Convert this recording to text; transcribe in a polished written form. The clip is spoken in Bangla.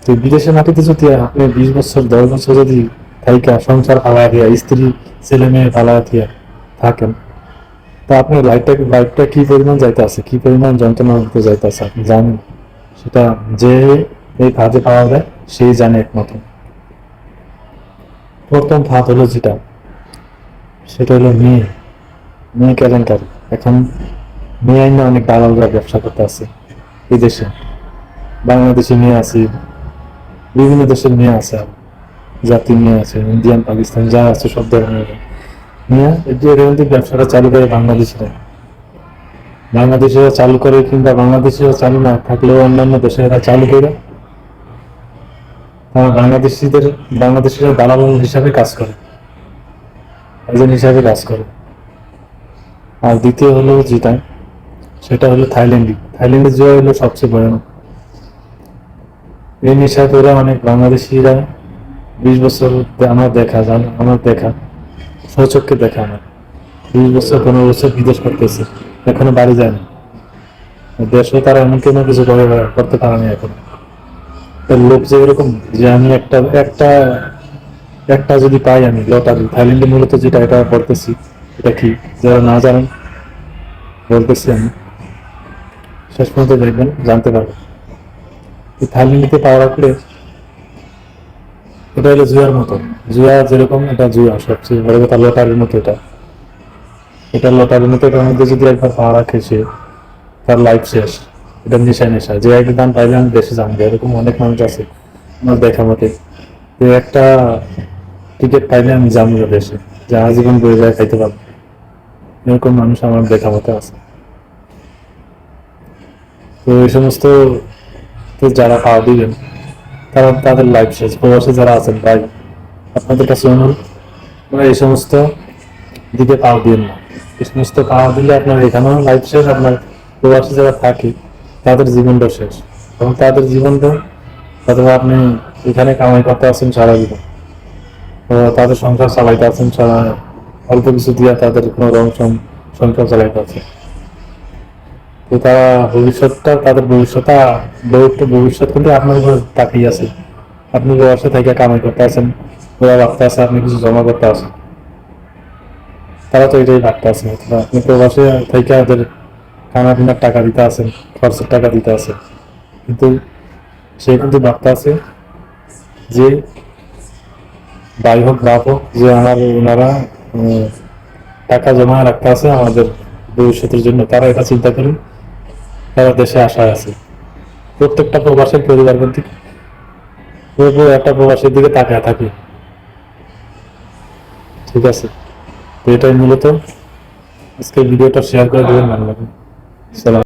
তো বিদেশের মাটিতে যদি আপনি 20 বছর 10 বছর যদি থাইকা সংসার ফালা দিয়া স্ত্রী ছেলে মেয়ে ফালা দিয়া থাকেন, তা আপনার লাইফটা কি পরিমাণ যাইতে আছে, কি পরিমাণ যন্ত্রণা হতে যাইতে আছে আপনি জানেন? সেটা যে এই ফাঁদে পাওয়া যায় সেই জানে একমাত্র। প্রথম ফাঁদ হলো যেটা, সেটা হলো মেয়ে, মেয়ে কেলেঙ্কারি। এখন মেয়ে আইনে অনেক দালালরা ব্যবসা করতে আছে এই দেশে। বাংলাদেশি মেয়ে আছে, বিভিন্ন দেশের মেয়ে আছে, জাতির মেয়ে আছে, ইন্ডিয়ান পাকিস্তান যা আছে সব ধরনের মেয়ে। এর মধ্যে ব্যবসাটা চালু করে বাংলাদেশিরা। বাংলাদেশিরা চালু করে, কিংবা বাংলাদেশিরা চালু না থাকলেও অন্যান্য দেশেরা চালু করে বাংলাদেশিরা দালাল হিসাবে কাজ করে, এজেন্ট হিসাবে কাজ করে। আর দ্বিতীয় হলো যেটা, সেটা হলো থাইল্যান্ডের জুয়া হলো সবচেয়ে ভয়ানক। এই নেশায় ওরা অনেক বাংলাদেশিরা 20 বছর, আমার দেখা স্বচক্ষে দেখা, আমার 20 বছর 15 বছর বিদেশ করতেছে, এখনো বাড়ি যায় না। দেশে তারা এমন কোনো কিছু করতে পারেনি এখন। লোক যে এরকম, যে আমি একটা একটা একটা যদি পাই আমি লটারি, থাইল্যান্ডে মূলত যেটা এটা করতেছি, এটা কি যারা না জানেন বলতেছি আমি, শেষ পর্যন্ত দেখবেন জানতে পারবেন। এই থাইল্যান্ডে পাওয়ার করে এটা হলো জুয়ার মতো। জুয়া যেরকম, এটা জুয়া সবচেয়ে বড় কথা, লটারির মতো এটা। এটা লটারির মতো, এটার মধ্যে যদি একবার পা রাখে সে, তার লাইফ শেষ। এটা নেশা, যে একদম পাইলে আমি দেশে জানবে, এরকম অনেক মানুষ আছে আমার দেখা মতে। যে একটা টিকিট পাইলে আমি যাবো দেশে, যে আজীবন বই যায় খাইতে পারবো, এরকম মানুষ আমার দেখা মতে আছে। তো এই সমস্ত যারা পাওয়া দিবেন, তারা তাদের লাইফ শেষ। প্রবাসী যারা আছেন ভাই, আপনাদের কাছে অনুরোধ, এই সমস্ত দিকে পাওয়া দিন না। এই সমস্ত পাওয়া দিলে আপনার এখানেও লাইফ শেষ, আপনার প্রবাসী যারা থাকে তাদের জীবনটা শেষ। এবং তাদের জীবনটা, অথবা আপনি এখানে কামাই করতে আছেন সারা জীবন, তাদের সংসার চালাইতে আছেন সারা, অল্প কিছু দিয়ে তাদের কোনো সংসার চালাইতে আছে। তো তারা তাদের ভবিষ্যৎ কিন্তু আপনার উপর তাকিয়ে আছে। আপনি প্রবাসে থেকে কামাই করতে আছেন, ওরা ভাবতে আছে আপনি কিছু জমা করতে আছেন, তারা তো এটাই ভাবতে আছে। আপনি প্রবাসে থেকে ওদের খানা পিনার টাকা দিতে আছেন, খরচের টাকা দিতে আছে, কিন্তু সে কিন্তু ভাবতে আছে যে ভাই হোক বাপ হোক, যে ওনারা টাকা জমা রাখতে আছে আমাদের ভবিষ্যতের জন্য। তারা এটা চিন্তা করে তারা দেশে আশায় আছে। প্রত্যেকটা প্রবাসের পরিবার কিন্তু পুরো একটা প্রবাসের দিকে তাকায় থাকে। ঠিক আছে, তো এটাই মূলত আজকে ভিডিওটা শেয়ার করে দেবেন, ভালো লাগবে।